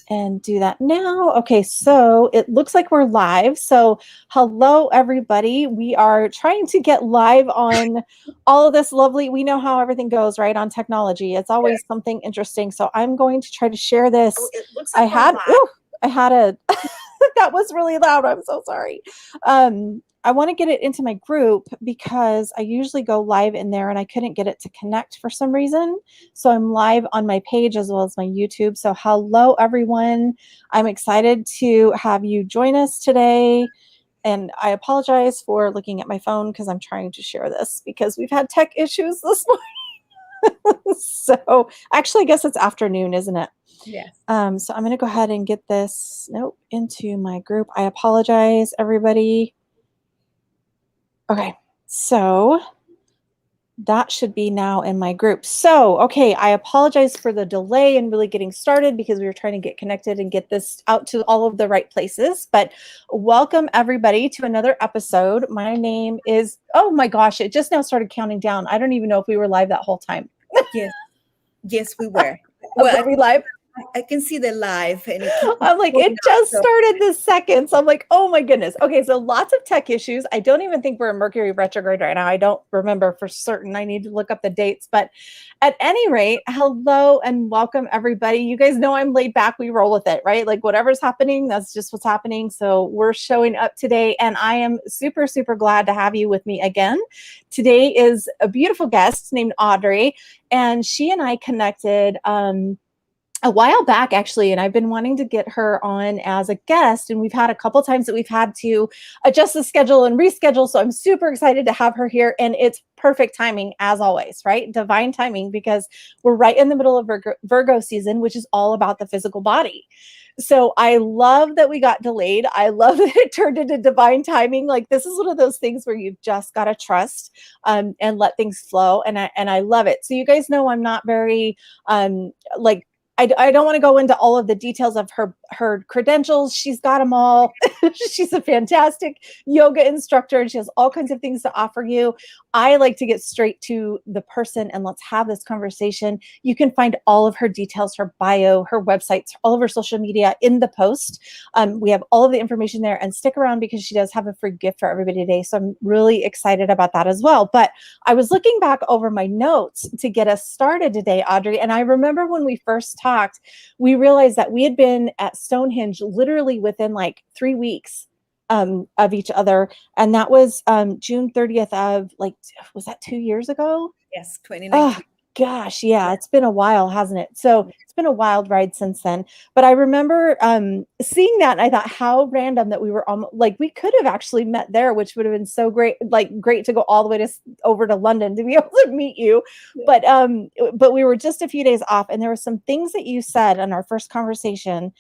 and do that now. Okay, so it looks like we're live. So hello, everybody. We are trying to get live on all of this lovely, we know how everything goes, right, on technology. It's always something interesting. So I'm going to try to share this. Oh, it looks like we're live. I had a, that was really loud. I'm so sorry. I want to get it into my group because I usually go live in there and I couldn't get it to connect for some reason. So I'm live on my page as well as my YouTube. So hello, everyone. I'm excited to have you join us today. And I apologize for looking at my phone because I'm trying to share this because we've had tech issues this morning. So actually, I guess it's afternoon, isn't it? Yes. So I'm going to go ahead and get this into my group. I apologize, everybody. Okay, so that should be now in my group. So, okay, I apologize for the delay in really getting started because we were trying to get connected and get this out to all of the right places. But welcome everybody to another episode. My name is, oh my gosh, it just now started counting down. I don't even know if we were live that whole time. Yes, we were. Were we live? I can see the live and I'm like, it just started this second. So I'm like, oh my goodness. Okay, so lots of tech issues. I don't even think we're in Mercury retrograde right now. I don't remember for certain. I need to look up the dates. But at any rate, hello and welcome everybody. You guys know I'm laid back. We roll with it, right? Like whatever's happening, that's just what's happening. So we're showing up today and I am super, super glad to have you with me again. Today is a beautiful guest named Adri, and she and I connected a while back actually, and I've been wanting to get her on as a guest, and we've had a couple times that we've had to adjust the schedule and reschedule, so I'm super excited to have her here, and it's perfect timing as always, right? Divine timing, because we're right in the middle of Virgo season, which is all about the physical body. So I love that we got delayed. I love that it turned into divine timing. Like this is one of those things where you've just got to trust and let things flow, and I love it. So you guys know I'm not very like I don't want to go into all of the details of her credentials. She's got them all. She's a fantastic yoga instructor and she has all kinds of things to offer you. I like to get straight to the person and let's have this conversation. You can find all of her details, her bio, her websites, all of her social media in the post. We have all of the information there, and stick around because she does have a free gift for everybody today. So I'm really excited about that as well. But I was looking back over my notes to get us started today, Adri, and I remember when we first talked, we realized that we had been at Stonehenge literally within like 3 weeks of each other. And that was June 30th of like, was that 2 years ago? Yes, 2019. Oh, gosh. Yeah. It's been a while, hasn't it? So it's been a wild ride since then. But I remember seeing that and I thought how random that we were like, we could have actually met there, which would have been so great, like great to go all the way over to London to be able to meet you. But we were just a few days off, and there were some things that you said in our first conversation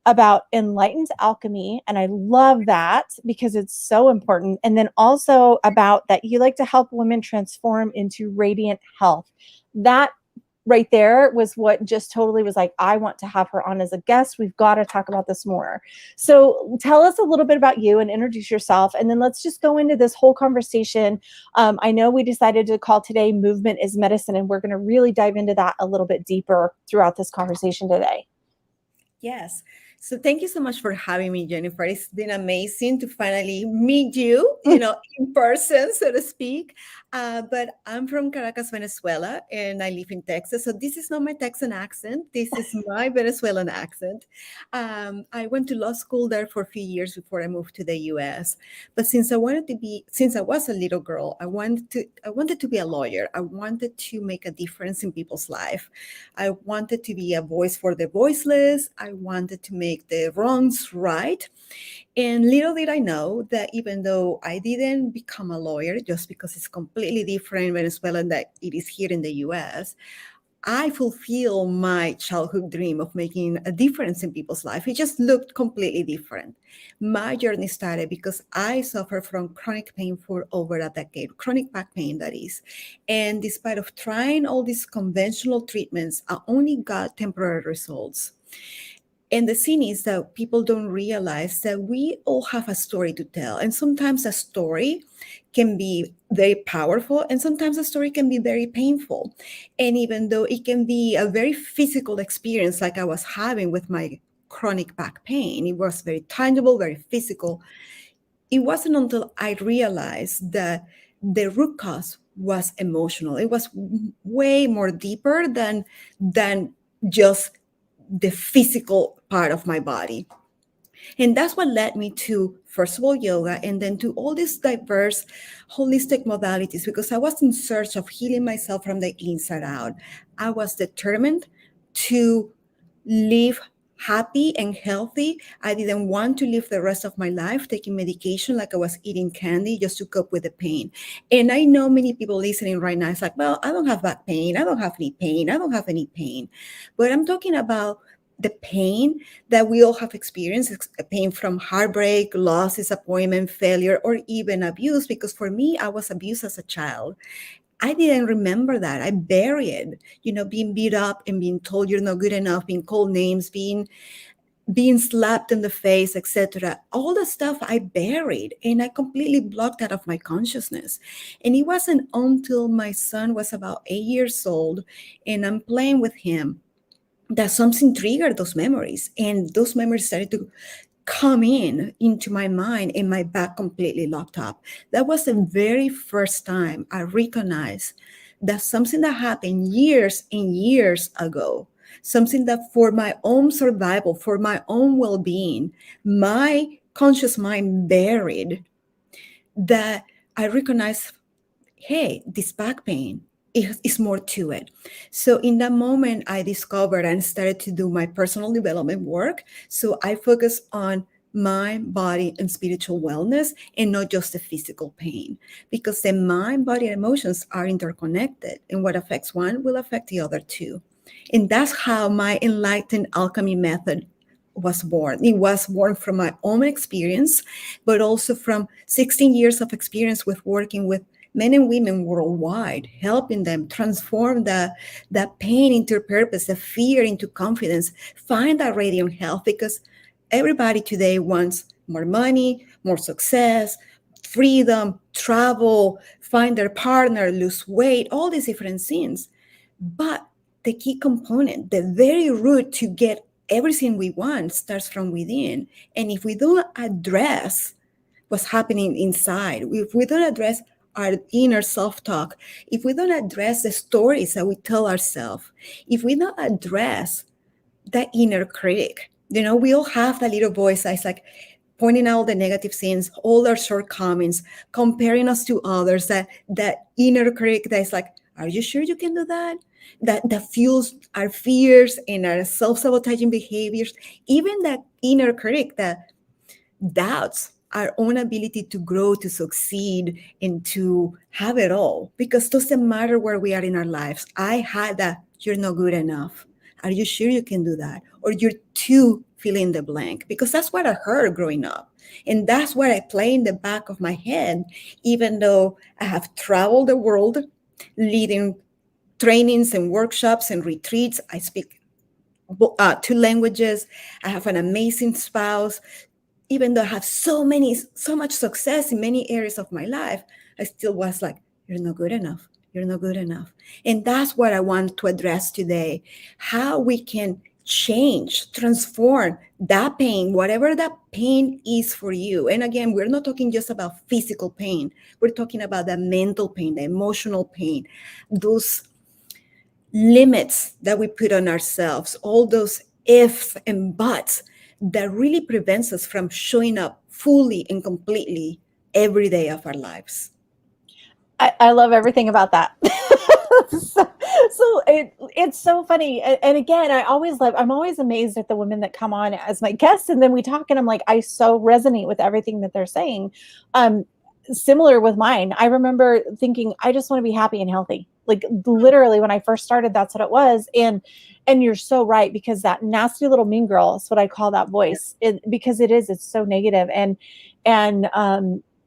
about enlightened alchemy. And I love that because it's so important. And then also about that you like to help women transform into radiant health. That right there was what just totally was like, I want to have her on as a guest. We've got to talk about this more. So tell us a little bit about you and introduce yourself. And then let's just go into this whole conversation. I know we decided to call today Movement is Medicine, and we're going to really dive into that a little bit deeper throughout this conversation today. Yes. So thank you so much for having me, Jennifer. It's been amazing to finally meet you, in person, so to speak. But I'm from Caracas, Venezuela, and I live in Texas. So this is not my Texan accent. This is my Venezuelan accent. I went to law school there for a few years before I moved to the U.S. But since I was a little girl, I wanted to be a lawyer. I wanted to make a difference in people's life. I wanted to be a voice for the voiceless. I wanted to make the wrongs right. And little did I know that even though I didn't become a lawyer, just because it's completely different in Venezuela than it is here in the US, I fulfill my childhood dream of making a difference in people's life. It just looked completely different. My journey started because I suffered from chronic pain for over a decade, chronic back pain, that is. And despite of trying all these conventional treatments, I only got temporary results. And the thing is that people don't realize that we all have a story to tell. And sometimes a story can be very powerful, and sometimes a story can be very painful. And even though it can be a very physical experience, like I was having with my chronic back pain. It was very tangible, very physical. It wasn't until I realized that the root cause was emotional. It was way more deeper than just the physical part of my body. And that's what led me to, first of all, yoga, and then to all these diverse holistic modalities, because I was in search of healing myself from the inside out. I was determined to live happy and healthy. I didn't want to live the rest of my life taking medication like I was eating candy just to cope with the pain. And I know many people listening right now, it's like, well, I don't have back pain. I don't have any pain. I don't have any pain. But I'm talking about the pain that we all have experienced, pain from heartbreak, loss, disappointment, failure, or even abuse. Because for me, I was abused as a child. I didn't remember that. I buried, being beat up and being told you're not good enough, being called names, being slapped in the face, etc. All the stuff I buried, and I completely blocked out of my consciousness. And it wasn't until my son was about 8 years old and I'm playing with him that something triggered those memories, and those memories started to come into my mind, and my back completely locked up. That was the very first time I recognized that something that happened years and years ago, something that for my own survival, for my own well-being, my conscious mind buried, that I recognized, hey, this back pain is more to it. So in that moment, I discovered and started to do my personal development work. So I focus on mind, body, and spiritual wellness, and not just the physical pain, because the mind, body, and emotions are interconnected, and what affects one will affect the other too. And that's how my enlightened alchemy method was born. It was born from my own experience, but also from 16 years of experience with working with men and women worldwide, helping them transform that pain into purpose, the fear into confidence, find that radiant health, because everybody today wants more money, more success, freedom, travel, find their partner, lose weight, all these different things. But the key component, the very root to get everything we want, starts from within. And if we don't address what's happening inside, if we don't address our inner self-talk, if we don't address the stories that we tell ourselves, if we don't address that inner critic, we all have that little voice that's like pointing out the negative things, all our shortcomings, comparing us to others, that inner critic that's like, are you sure you can do that? That fuels our fears and our self-sabotaging behaviors. Even that inner critic that doubts our own ability to grow, to succeed, and to have it all. Because it doesn't matter where we are in our lives. I had that, you're not good enough. Are you sure you can do that? Or you're too fill in the blank? Because that's what I heard growing up. And that's what I play in the back of my head, even though I have traveled the world leading trainings and workshops and retreats. I speak 2 languages. I have an amazing spouse. Even though I have so much success in many areas of my life, I still was like, you're not good enough. You're not good enough. And that's what I want to address today, how we can change, transform that pain, whatever that pain is for you. And again, we're not talking just about physical pain. We're talking about the mental pain, the emotional pain, those limits that we put on ourselves, all those ifs and buts that really prevents us from showing up fully and completely every day of our lives. I love everything about that. so it's so funny. And again, I'm always amazed at the women that come on as my guests, and then we talk and I'm like, I so resonate with everything that they're saying. Similar with mine. I remember thinking, I just want to be happy and healthy. Like literally when I first started, that's what it was. And you're so right, because that nasty little mean girl is what I call that voice, because it's so negative. And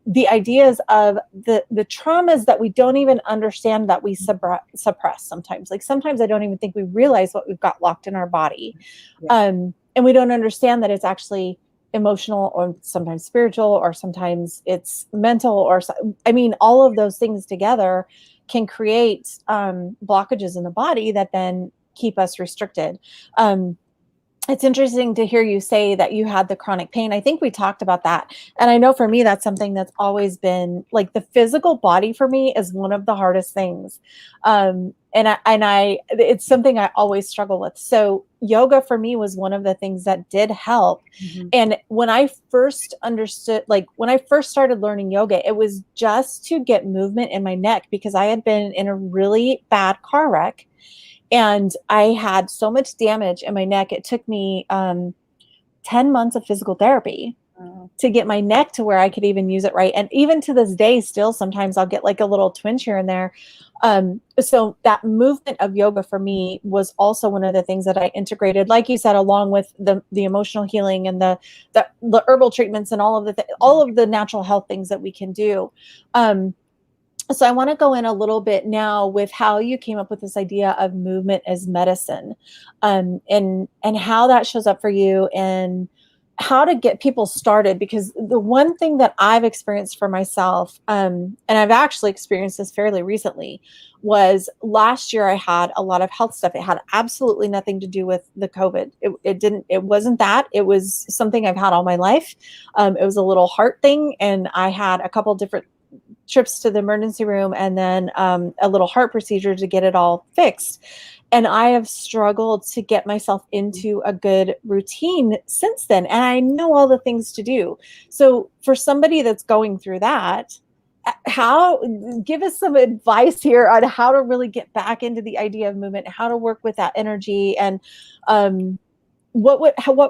the ideas of the traumas that we don't even understand, that we suppress sometimes. Like sometimes I don't even think we realize what we've got locked in our body. Yeah. And we don't understand that it's actually emotional, or sometimes spiritual, or sometimes it's mental, or all of those things together can create blockages in the body that then keep us restricted. It's interesting to hear you say that you had the chronic pain. I think we talked about that. And I know for me, that's something that's always been like the physical body for me is one of the hardest things. It's something I always struggle with. So yoga for me was one of the things that did help. Mm-hmm. And when I first understood, like when I first started learning yoga, it was just to get movement in my neck because I had been in a really bad car wreck and I had so much damage in my neck. It took me 10 months of physical therapy to get my neck to where I could even use it right. And even to this day, still sometimes I'll get like a little twinge here and there. So that movement of yoga for me was also one of the things that I integrated, like you said, along with the emotional healing and the herbal treatments and all of the natural health things that we can do. So I want to go in a little bit now with how you came up with this idea of movement as medicine, and how that shows up for you and how to get people started. Because the one thing that I've experienced for myself, and I've actually experienced this fairly recently, was last year I had a lot of health stuff. It had absolutely nothing to do with the COVID. It wasn't that. It was something I've had all my life. It was a little heart thing, and I had a couple different trips to the emergency room and then a little heart procedure to get it all fixed. And I have struggled to get myself into a good routine since then. And I know all the things to do. So for somebody that's going through that, how give us some advice here on how to really get back into the idea of movement, how to work with that energy, and what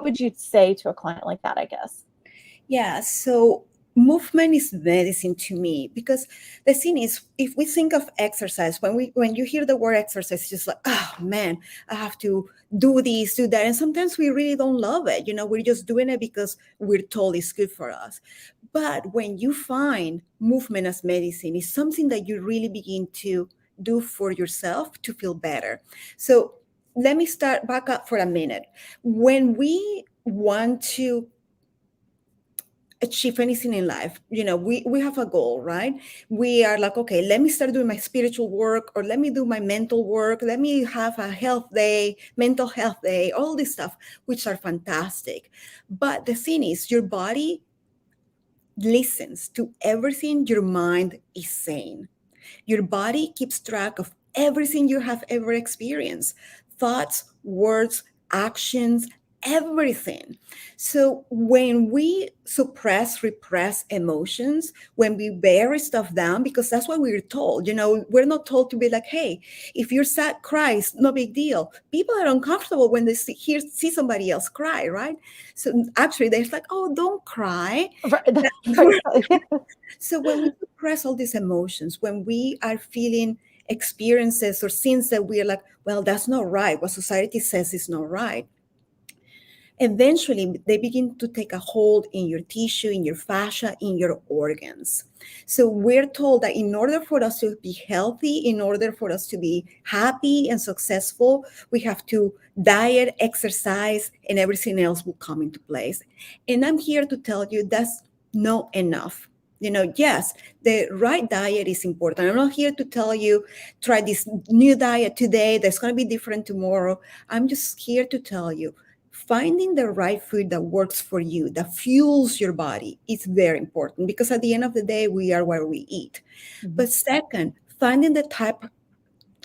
would you say to a client like that, I guess? Yeah, so movement is medicine to me because the thing is, if we think of exercise, when you hear the word exercise, it's just like, oh man, I have to do this, do that. And sometimes we really don't love it. We're just doing it because we're told it's good for us. But when you find movement as medicine, it's something that you really begin to do for yourself to feel better. So let me start back up for a minute. When we want to achieve anything in life, we have a goal, right? We are like, okay, let me start doing my spiritual work, or let me do my mental work, let me have a health day, mental health day, all this stuff, which are fantastic. But the thing is, your body listens to everything your mind is saying. Your body keeps track of everything you have ever experienced: thoughts, words, actions, everything. So when we repress emotions, when we bury stuff down, because that's what we're told, we're not told to be like, hey, if you're sad, cry, it's no big deal. People are uncomfortable when they see somebody else cry, right? So actually, they're like, oh, don't cry. So when we suppress all these emotions, when we are feeling experiences or things that we are like, well, that's not right, what society says is not right, eventually they begin to take a hold in your tissue, in your fascia, in your organs. So we're told that in order for us to be healthy, in order for us to be happy and successful, we have to diet, exercise, and everything else will come into place. And I'm here to tell you that's not enough. Yes, the right diet is important. I'm not here to tell you, try this new diet today, that's going to be different tomorrow. I'm just here to tell you, finding the right food that works for you, that fuels your body, is very important, because at the end of the day, we are what we eat. Mm-hmm. But second, finding the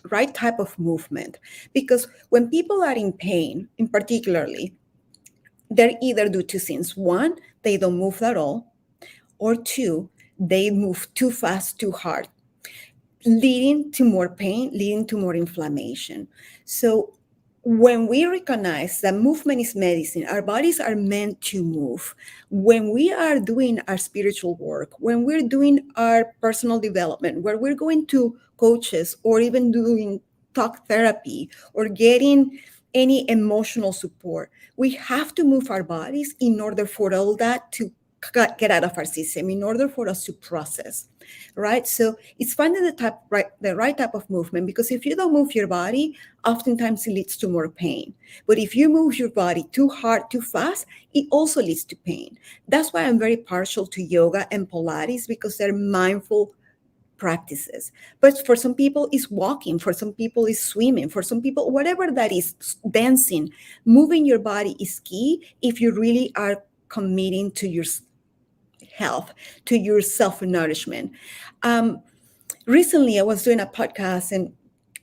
right type of movement, because when people are in pain, in particularly, they're either do two things. One, they don't move at all, or two, they move too fast, too hard, leading to more pain, leading to more inflammation. So when we recognize that movement is medicine, our bodies are meant to move. When we are doing our spiritual work, when we're doing our personal development, where we're going to coaches or even doing talk therapy or getting any emotional support, we have to move our bodies in order for all that to get out of our system, in order for us to process, right? So it's finding the right type of movement, because if you don't move your body, oftentimes it leads to more pain. But if you move your body too hard, too fast, it also leads to pain. That's why I'm very partial to yoga and Pilates, because they're mindful practices. But for some people, it's walking. For some people, it's swimming. For some people, whatever that is, dancing, moving your body is key if you really are committing to your health, to your self-nourishment. Um, Recently, I was doing a podcast, and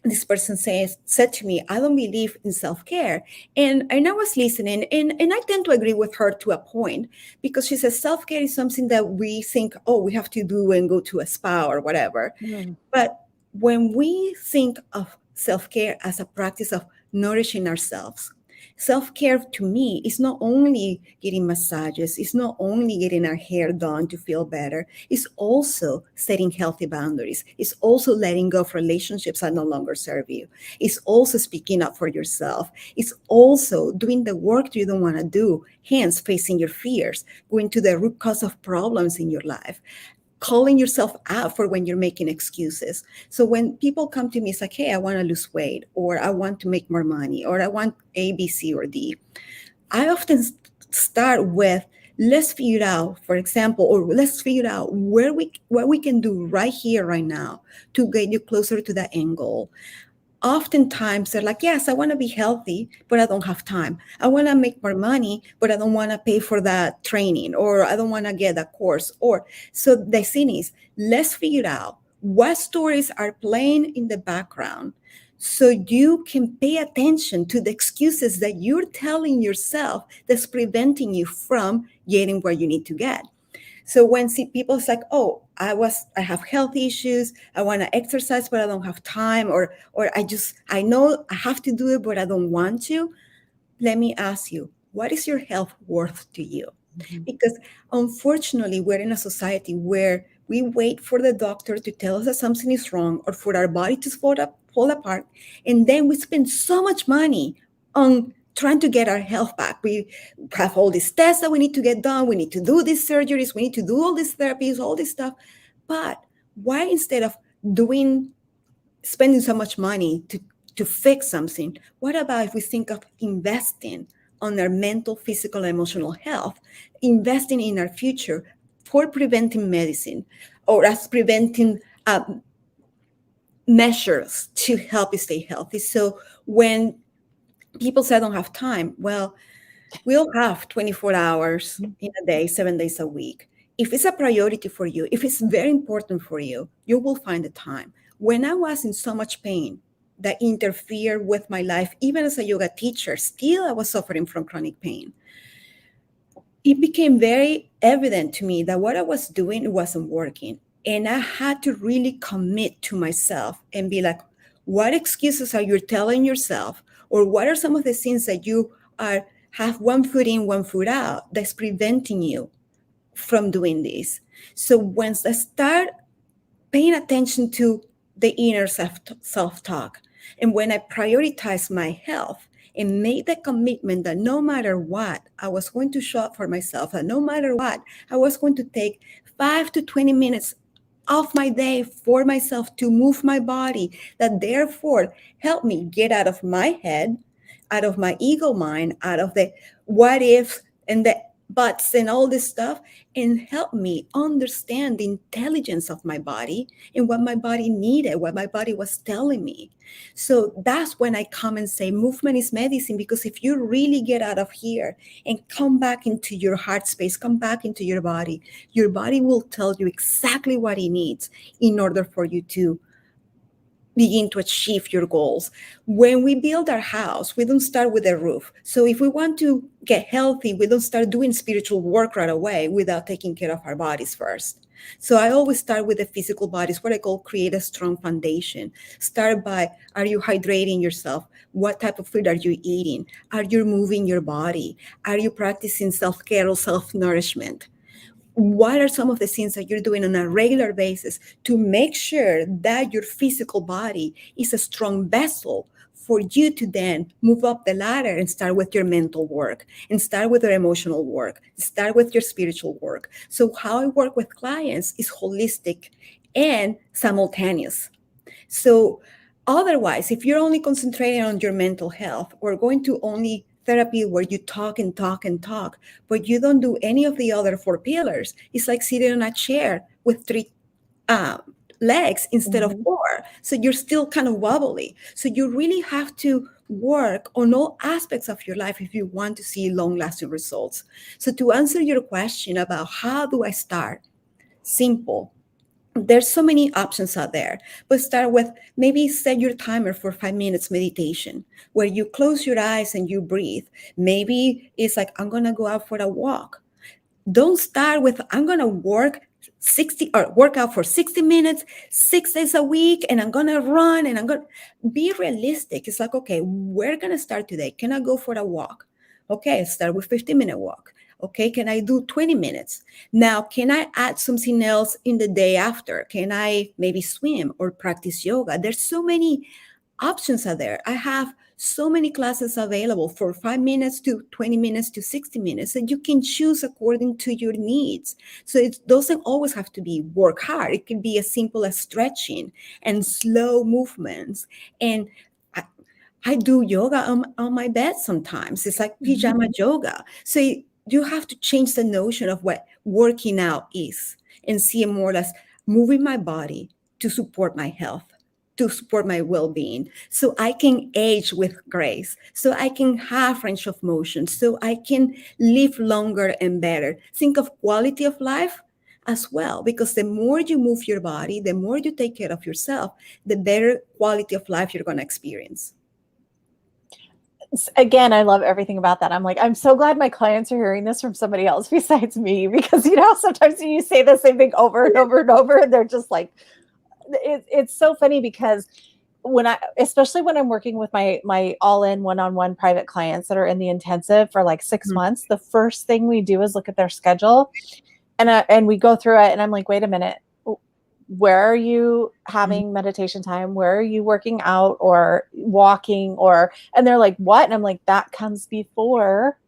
this person said to me, I don't believe in self-care. And I was listening, and I tend to agree with her to a point, because she says self-care is something that we think, oh, we have to do and go to a spa or whatever. Mm. But when we think of self-care as a practice of nourishing ourselves, self-care to me is not only getting massages, it's not only getting our hair done to feel better, it's also setting healthy boundaries. It's also letting go of relationships that no longer serve you. It's also speaking up for yourself. It's also doing the work you don't want to do, hence facing your fears, going to the root cause of problems in your life, calling yourself out for when you're making excuses. So when people come to me, it's like, hey, I want to lose weight, or I want to make more money, or I want A, B, C, or D. I often start with, let's figure out, for example, or let's figure out what we can do right here, right now, to get you closer to that end goal. Oftentimes they're like, yes, I want to be healthy, but I don't have time. I want to make more money, but I don't want to pay for that training, or I don't want to get a course. Or so the thing is, let's figure out what stories are playing in the background, so you can pay attention to the excuses that you're telling yourself that's preventing you from getting where you need to get. So when see people, it's like, oh, I have health issues. I want to exercise, but I don't have time, or I know I have to do it, but I don't want to. Let me ask you, what is your health worth to you? Mhm. Because unfortunately, we're in a society where we wait for the doctor to tell us that something is wrong, or for our body to fall apart. And then we spend so much money on trying to get our health back. We have all these tests that we need to get done. We need to do these surgeries. We need to do all these therapies, all this stuff. But why, instead of doing spending so much money to fix something, what about if we think of investing on our mental, physical, emotional health, investing in our future for preventing medicine, or as preventing measures to help you stay healthy? So when people say I don't have time, well, we'll have 24 hours in a day, 7 days a week. If it's a priority for you, if it's very important for you, you will find the time. When I was in so much pain that interfered with my life, even as a yoga teacher, still I was suffering from chronic pain. It became very evident to me that what I was doing wasn't working. And I had to really commit to myself and be like, what excuses are you telling yourself? Or what are some of the things that you are have one foot in, one foot out that's preventing you from doing this? So once I start paying attention to the inner self-talk, and when I prioritize my health and made the commitment that no matter what, I was going to show up for myself, that no matter what, I was going to take 5 to 20 minutes off my day for myself to move my body, that therefore helped me get out of my head, out of my ego mind, out of the what if and the buts and all this stuff, and help me understand the intelligence of my body and what my body needed, what my body was telling me. So that's when I come and say movement is medicine, because if you really get out of here and come back into your heart space, come back into your body will tell you exactly what it needs in order for you to begin to achieve your goals. When we build our house, we don't start with a roof. So if we want to get healthy, we don't start doing spiritual work right away without taking care of our bodies first. So I always start with the physical bodies, what I call create a strong foundation. Start by, are you hydrating yourself? What type of food are you eating? Are you moving your body? Are you practicing self-care or self-nourishment? What are some of the things that you're doing on a regular basis to make sure that your physical body is a strong vessel for you to then move up the ladder and start with your mental work, and start with your emotional work, start with your spiritual work? So how I work with clients is holistic and simultaneous. So otherwise, if you're only concentrating on your mental health, or going to only therapy where you talk and talk and talk, but you don't do any of the other four pillars, it's like sitting on a chair with three legs instead of Mhm. 4. So you're still kind of wobbly. So you really have to work on all aspects of your life if you want to see long lasting results. So to answer your question about how do I start? Simple. There's so many options out there, but start with maybe set your timer for 5 minutes meditation where you close your eyes and you breathe. Maybe it's like, I'm going to go out for a walk. Don't start with, I'm going to work out for 60 minutes, 6 days a week, and I'm going to run and I'm going to be realistic. It's like, okay, we're going to start today. Can I go for a walk? Okay, start with 15-minute walk. Okay, can I do 20 minutes? Now, can I add something else in the day after? Can I maybe swim or practice yoga? There's so many options are there. I have so many classes available for 5 minutes to 20 minutes to 60 minutes, and you can choose according to your needs. So it doesn't always have to be work hard. It can be as simple as stretching and slow movements. And I do yoga on my bed sometimes. It's like pajama yoga. So you have to change the notion of what working out is and see it more or less moving my body to support my health, to support my well-being, so I can age with grace, so I can have range of motion, so I can live longer and better. Think of quality of life as well, because the more you move your body, the more you take care of yourself, the better quality of life you're going to experience. Again, I love everything about that. I'm like, I'm so glad my clients are hearing this from somebody else besides me, because sometimes you say the same thing over and over and over, and they're just like, it's so funny because especially when I'm working with my all-in one-on-one private clients that are in the intensive for like 6 months, the first thing we do is look at their schedule, and we go through it, and I'm like, wait a minute, where are you having meditation time? Where are you working out or walking? And they're like, what? And I'm like, that comes before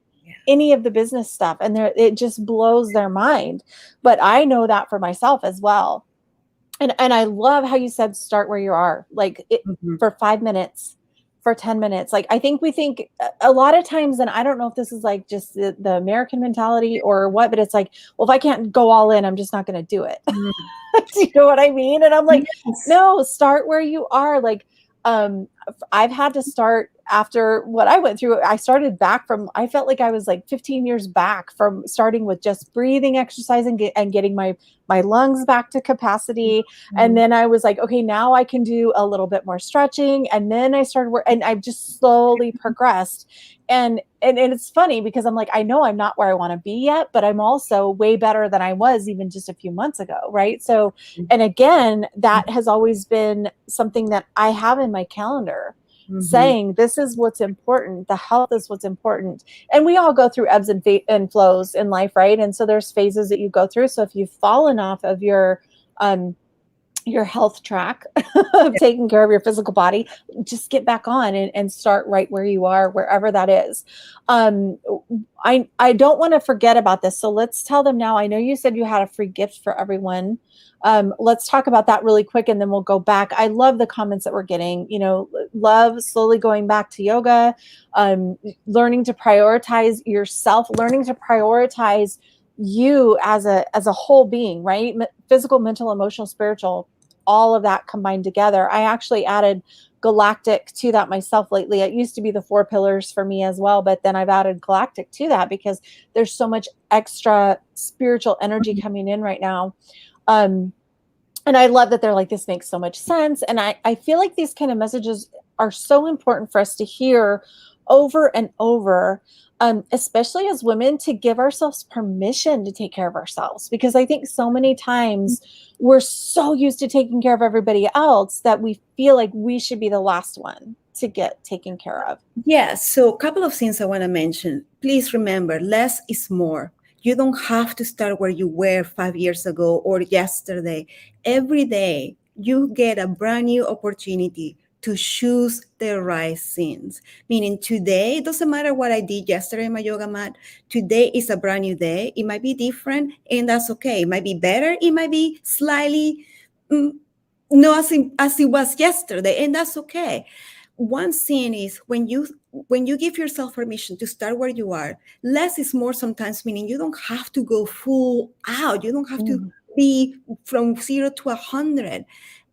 any of the business stuff. And it just blows their mind. But I know that for myself as well. And I love how you said, start where you are, like for 5 minutes, for 10 minutes. Like, I think we think a lot of times, and I don't know if this is like just the American mentality or what, but it's like, well, if I can't go all in, I'm just not going to do it. Do you know what I mean? And I'm like, Yes. no, start where you are. Like, I've had to start after what I went through. I started back from, I felt like I was like 15 years back from starting with just breathing exercise and getting my lungs back to capacity. And then I was like, okay, now I can do a little bit more stretching. And then I started and I've just slowly progressed. And it's funny because I'm like, I know I'm not where I want to be yet, but I'm also way better than I was even just a few months ago. Right. So, and again, that has always been something that I have in my calendar, saying this is what's important. The health is what's important. And we all go through ebbs and flows in life. Right. And so there's phases that you go through. So if you've fallen off of your health track of taking care of your physical body, just get back on and start right where you are, wherever that is. I don't want to forget about this. So let's tell them now. I know you said you had a free gift for everyone. Let's talk about that really quick, and then we'll go back. I love the comments that we're getting, love slowly going back to yoga, learning to prioritize yourself, learning to prioritize you as a whole being, right? Physical, mental, emotional, spiritual, all of that combined together. I actually added galactic to that myself lately. It used to be the 4 pillars for me as well, but then I've added galactic to that because there's so much extra spiritual energy coming in right now. And I love that they're like, this makes so much sense. And I feel like these kind of messages are so important for us to hear over and over, especially as women, to give ourselves permission to take care of ourselves. Because I think so many times we're so used to taking care of everybody else that we feel like we should be the last one to get taken care of. Yes. So a couple of things I want to mention. Please remember, less is more. You don't have to start where you were 5 years ago or yesterday. Every day, you get a brand new opportunity to choose the right things. Meaning today, it doesn't matter what I did yesterday in my yoga mat. Today is a brand new day. It might be different, and that's okay. It might be better. It might be slightly not as it was yesterday, and that's okay. One thing is when you give yourself permission to start where you are, less is more sometimes, meaning you don't have to go full out. You don't have to be from 0 to 100.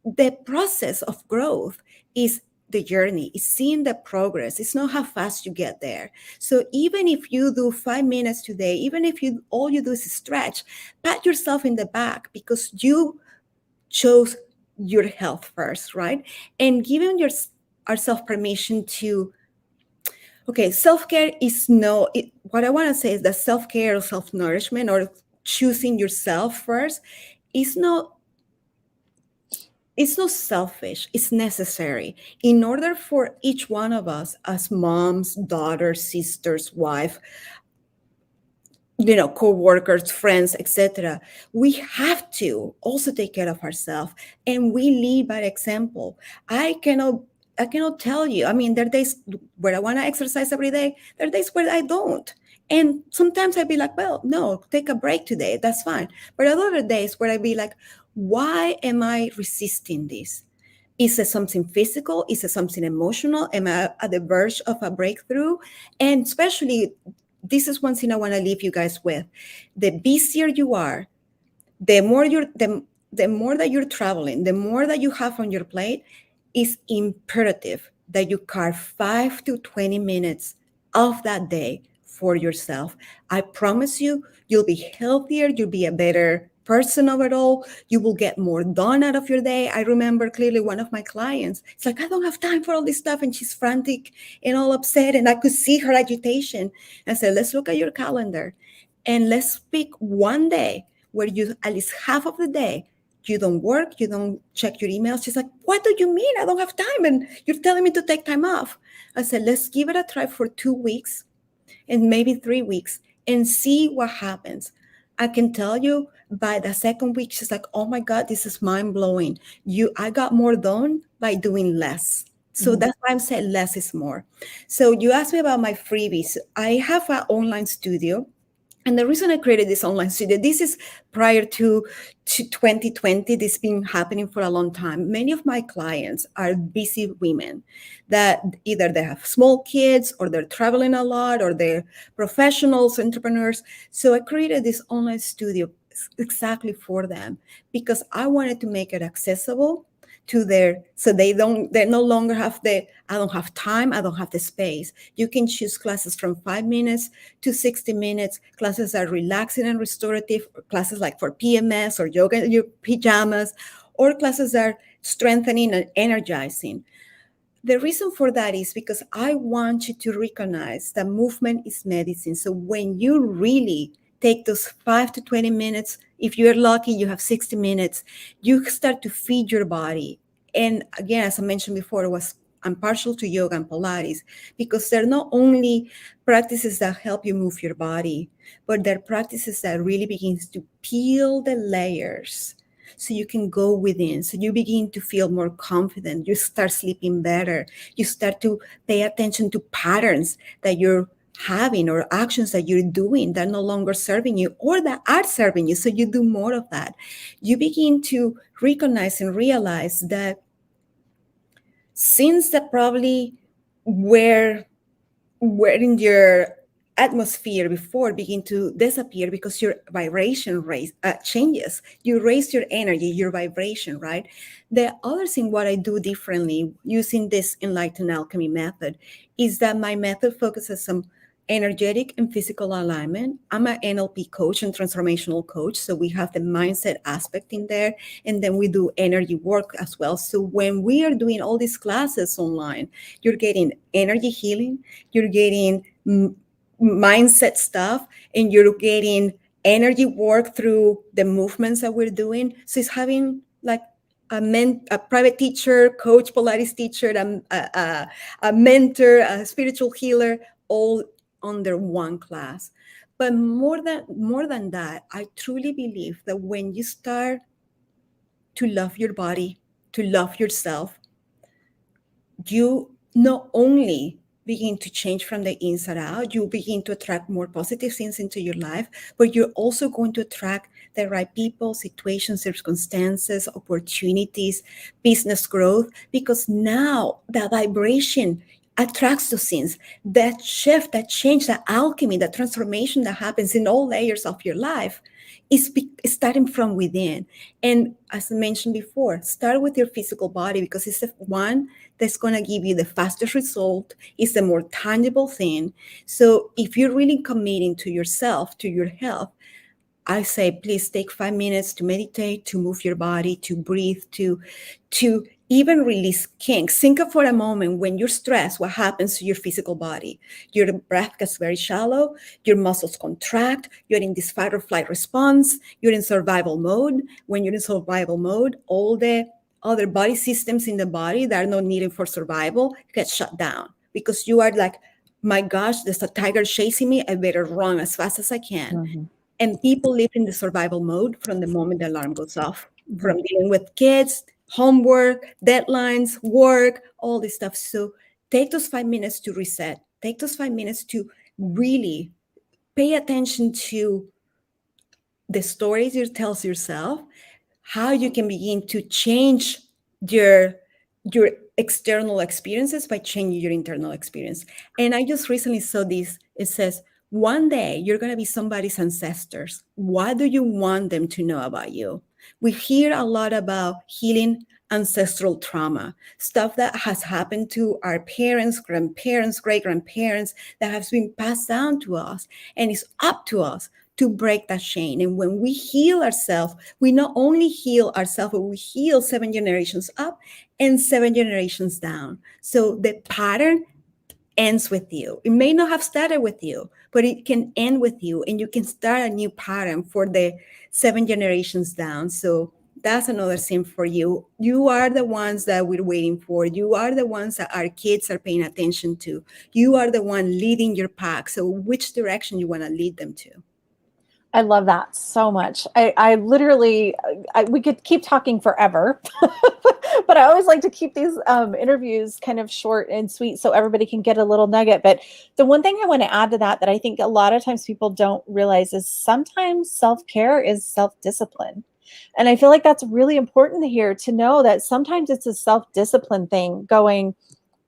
The process of growth is the journey, is seeing the progress. It's not how fast you get there. So even if you do 5 minutes today, even if you all you do is stretch, pat yourself in the back because you chose your health first, right? And giving ourselves permission to, okay, self-care is what I want to say is that self-care or self-nourishment or choosing yourself first is not, it's not selfish, it's necessary in order for each one of us as moms, daughters, sisters, wife, co-workers, friends, etc. We have to also take care of ourselves, and we lead by example. I cannot tell you. I mean, there are days where I want to exercise every day. There are days where I don't. And sometimes I'd be like, well, no, take a break today. That's fine. But other days where I'd be like, why am I resisting this? Is it something physical? Is it something emotional? Am I at the verge of a breakthrough? And especially, this is one thing I want to leave you guys with. The busier you are, the more that you're traveling, the more that you have on your plate, is imperative that you carve 5 to 20 minutes of that day for yourself. I promise you, you'll be healthier, you'll be a better person overall, you will get more done out of your day. I remember clearly one of my clients, it's like, I don't have time for all this stuff, and she's frantic and all upset, and I could see her agitation. I said, let's look at your calendar and let's pick one day where you, at least half of the day, you don't work, you don't check your emails. She's like, what do you mean? I don't have time. And you're telling me to take time off. I said, let's give it a try for 2 weeks and maybe 3 weeks and see what happens. I can tell you by the second week, she's like, oh my God, this is mind blowing. I got more done by doing less. So that's why I'm saying less is more. So you asked me about my freebies. I have an online studio. And the reason I created this online studio, this is prior to 2020. This has been happening for a long time. Many of my clients are busy women that either they have small kids or they're traveling a lot or they're professionals, entrepreneurs. So I created this online studio exactly for them because I wanted to make it accessible to so they no longer have I don't have time, I don't have the space. You can choose classes from 5 minutes to 60 minutes, classes are relaxing and restorative, classes like for PMS or yoga in your pajamas, or classes are strengthening and energizing. The reason for that is because I want you to recognize that movement is medicine. So when you really take those 5 to 20 minutes, if you're lucky, you have 60 minutes, you start to feed your body. And again, as I mentioned before, I'm partial to yoga and Pilates because they're not only practices that help you move your body, but they're practices that really begins to peel the layers so you can go within. So you begin to feel more confident. You start sleeping better. You start to pay attention to patterns that you're having or actions that you're doing that are no longer serving you or that are serving you. So you do more of that. You begin to recognize and realize that since that probably were in your atmosphere before begin to disappear because your vibration changes. You raise your energy, your vibration, right? The other thing, what I do differently using this enlightened alchemy method is that my method focuses on energetic and physical alignment. I'm an NLP coach and transformational coach. So we have the mindset aspect in there. And then we do energy work as well. So when we are doing all these classes online, you're getting energy healing, you're getting mindset stuff, and you're getting energy work through the movements that we're doing. So it's having like a private teacher, coach, Pilates teacher, a mentor, a spiritual healer, all under one class. But more than that, I truly believe that when you start to love your body, to love yourself, you not only begin to change from the inside out, you begin to attract more positive things into your life, but you're also going to attract the right people, situations, circumstances, opportunities, business growth, because now the vibration attracts those things. That shift, that change, that alchemy, that transformation that happens in all layers of your life is starting from within. And as I mentioned before, start with your physical body, because it's the one that's going to give you the fastest result. It's the more tangible thing. So if you're really committing to yourself, to your health, I say, please take 5 minutes to meditate, to move your body, to breathe, to even release kinks. Think of for a moment, when you're stressed, what happens to your physical body? Your breath gets very shallow, your muscles contract, you're in this fight or flight response, you're in survival mode. When you're in survival mode, all the other body systems in the body that are not needed for survival get shut down, because you are like, my gosh, there's a tiger chasing me, I better run as fast as I can. Mm-hmm. And people live in the survival mode from the moment the alarm goes off, Mm-hmm. from dealing with kids, homework, deadlines, work, all this stuff. So take those 5 minutes to reset. Take those 5 minutes to really pay attention to the stories you tell yourself, how you can begin to change your your external experiences by changing your internal experience. And I just recently saw this. It says, one day you're going to be somebody's ancestors. What do you want them to know about you? We hear a lot about healing ancestral trauma, stuff that has happened to our parents, grandparents, great grandparents, that has been passed down to us. And it's up to us to break that chain. And when we heal ourselves, we not only heal ourselves, but we heal 7 generations up and 7 generations down. So the pattern ends with you. It may not have started with you, but it can end with you, and you can start a new pattern for the 7 generations down. So that's another thing for you. You are the ones that we're waiting for. You are the ones that our kids are paying attention to. You are the one leading your pack. So which direction you want to lead them to? I love that so much. I literally, we could keep talking forever, but I always like to keep these interviews kind of short and sweet so everybody can get a little nugget. But the one thing I want to add to that I think a lot of times people don't realize is sometimes self-care is self-discipline. And I feel like that's really important to hear, to know that sometimes it's a self-discipline thing going,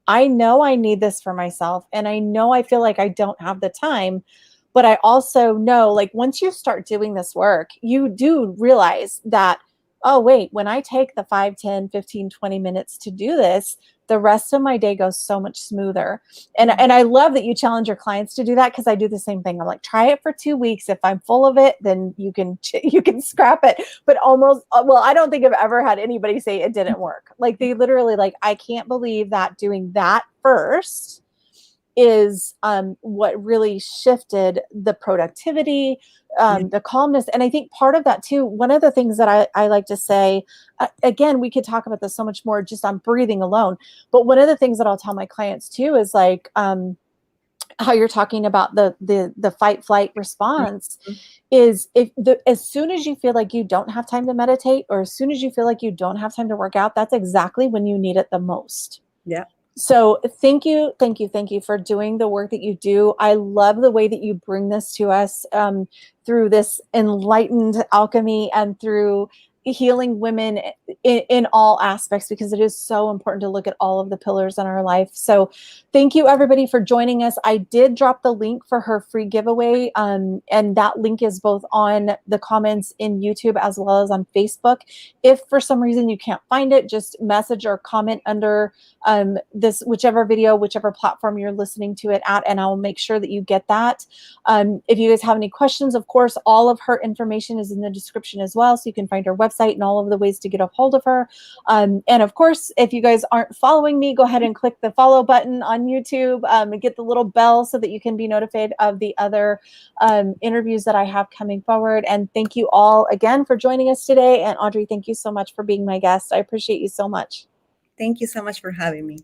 I know I need this for myself. And I know I feel like I don't have the time. But I also know, like, once you start doing this work, you do realize that, oh, wait, when I take the 5, 10, 15, 20 minutes to do this, the rest of my day goes so much smoother. And I love that you challenge your clients to do that, because I do the same thing. I'm like, try it for 2 weeks. If I'm full of it, then you can scrap it. But almost, well, I don't think I've ever had anybody say it didn't work. Like, they literally, like, I can't believe that doing that first is what really shifted the productivity, the calmness. And I think part of that too, one of the things that I like to say, again, we could talk about this so much more just on breathing alone. But one of the things that I'll tell my clients too is like, how you're talking about the fight flight response is, as soon as you feel like you don't have time to meditate, or as soon as you feel like you don't have time to work out, that's exactly when you need it the most. Yeah. So thank you for doing the work that you do. I love the way that you bring this to us through this enlightened alchemy and through healing women in all aspects, because it is so important to look at all of the pillars in our life. So thank you everybody for joining us. I did drop the link for her free giveaway, and that link is both on the comments in YouTube as well as on Facebook. If for some reason you can't find it, just message or comment under this, whichever video, whichever platform you're listening to it at, and I'll make sure that you get that. If you guys have any questions, of course, all of her information is in the description as well, so you can find her website and all of the ways to get a hold of her. And of course, if you guys aren't following me, go ahead and click the follow button on YouTube and get the little bell so that you can be notified of the other interviews that I have coming forward. And thank you all again for joining us today. And Audrey, thank you so much for being my guest. I appreciate you so much. Thank you so much for having me.